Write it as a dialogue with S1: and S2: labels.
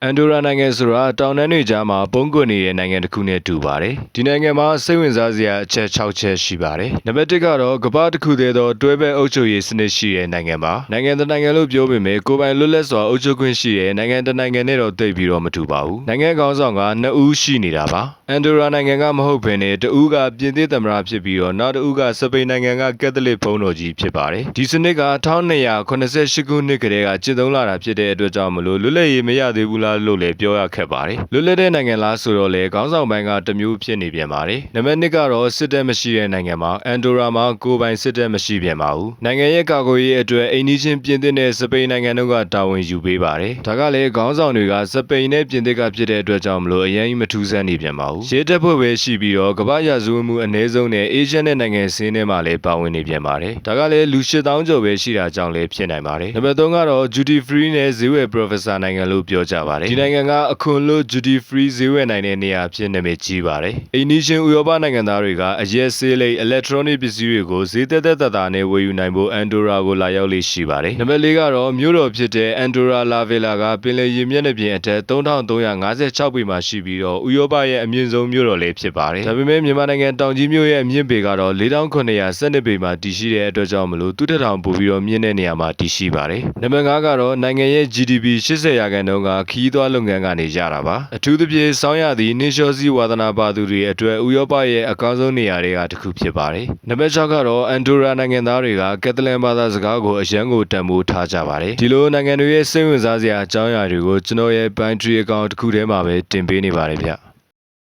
S1: အန်ဒိုရာနိုင်ငံဆိုတာတောင်တန်းတွေကြားမှာပုံကွနေတဲ့နိုင်ငံတစ်ခုနဲ့တူပါတယ်။ဒီနိုင်ငံမှာစိတ်ဝင်စားစရာအချက်6ချက်ရှိပါတယ်။နံပါတ်1ကတော့ကမ္ဘာတစ်ခုတည်းသောတွဲဘက်အုပ်ချုပ်ရေးစနစ်ရှိတဲ့နိုင်ငံပါ။နိုင်ငံတစ်နိုင်ငံလို့ပြောပေမဲ့ကိုယ်ပိုင်လွတ်လပ်စွာအုပ်ချုပ်ခွင့်ရှိတဲ့နိုင်ငံတစ်နိုင်ငံနဲ့တော့သိပ်ပြီးတော့မတူပါဘူး။နိုင်ငံကောင်ဆောင်က2ဦးရှိနေတာပါ။အန်ဒိုရာနိုင်ငံကမဟုတ်ဘဲနဲ့တဦးကပြင်သစ်သမ္မတဖြစ်ပြီးတော့နောက်တစ်ဦးကစပိန်နိုင်ငံကကက်သလစ်ဘုန်းတော်ကြီးဖြစ်ပါတယ်။ဒီစနစ်က1288ခုနှစ်ကတည်းကကျင့်သုံးလာတာဖြစ်တဲ့အတွက်ကြောင့်မလို့လွတ်လပ်ရေးမရသေးဘူးလားလို့လည်းပြောရခက်ပါတယ်။လွတ်လပ်တဲ့နိုင်ငံလားဆိုတော့လေခေါင်းဆောင်ပိုင်းကတစ်မျိုးဖြစ်နေပြန်ပါတယ်။နံပါတ်2ကတော့စစ်တပ်မရှိတဲ့နိုင်ငံမှာအန်ဒိုရာမှာကိုယ်ပိုင်စစ်တပ်မရှိပြန်ပါဘူး။နိုင်ငံရဲ့ကာကွယ်ရေးအတွက်အိမ်နီးချင်းပြင်သစ်နဲ့စပိန်နိုင်ငံတို့ကတာဝန်ယူပေးပါတယ်။ဒါကလည်းခေါင်းဆောင်တွေကစပိန်နဲ့ပြင်သစ်ကဖြစ်တဲ့အတွက်ကြောင့်မလို့အရင်မထူးဆန်းနေပြန်ပါဘူး။ရဲတပ်ဖွဲ့ပဲရှိပြီးတော့ကမ္ဘာရာဇဝတ်မှုအနည်းဆုံးနဲ့အေးရှမ်းတဲ့နိုင်ငံစင်းထဲမှာလည်းပါဝင်နေပြန်ပါတယ်။ဒါကလည်းလူ8000ကျော်ပဲရှိတာကြောင့်လည်းဖြစ်နိုင်ပါတယ်။နံပါတ်3ကတော့ duty free နဲ့ဈေးဝယ် professor နိုင်ငံလို့ပြောကြပါတယ်။ဒီနိုင်ငံကအခွန်လို့ duty free ဈေးဝယ်နိုင်တဲ့နေရာဖြစ်နာမည်ကြီးပါတယ်။အိန္ဒိယဥရောပနိုင်ငံသားတွေကအရက်ဆေးလိပ် electronic ပစ္စည်းတွေကိုဈေးသက်သက်သာနဲ့ဝယ်ယူနိုင်ဖို့အန်ဒိုရာကိုလာရောက်လေ့ရှိပါတယ်။နံပါတ်4ကတော့မြို့တော်ဖြစ်တဲ့အန်ဒိုရာလာဗေလာကပင်လယ်ရေမျက်နှာပြင်အထက်3356ပေမှာရှိပြီးတော့ဥရောပရဲ့အမြင့်ဆုံးမြို့တော်လည်းဖြစ်ပါတယ်။ဒါပေမဲ့မြန်မာနိုင်ငံတောင်ကြီးမြို့ရဲ့အမြင့်ပေကတော့4912ပေမှာတည်ရှိတဲ့အတွက်ကြောင့်မလို့သူ့ထထောင်ပို့ပြီးတော့မြင့်တဲ့နေရာမှာတည်ရှိပါတယ်။နံပါတ်5ကတော့နိုင်ငံရဲ့ GDP 80%ကခရီးသွားလုပ်ငန်းကနေရတာပါ။အထူးသဖြင့်စောင်းရသည့်နှင်းလျှောစီးဝါသနာပါသူတွေအတွက်ဥရောပရဲ့အကောင်းဆုံးနေရာတွေကတစ်ခုဖြစ်ပါတယ်။နံပါတ်6ကတော့အန်ဒိုရာနိုင်ငံသားတွေကကက်သလန်ဘာသာစကားကိုအရန်ကိုတန်ဖိုးထားကြပါတယ်။ဒီလိုနိုင်ငံတွေရဲ့စိတ်ဝင်စားစရာအကြောင်းအရာတွေကိုကျွန်တော်ရဲ့ Pantry account တစ်ခုထဲမှာပဲတင်ပေးနေပါတယ်ဗျ။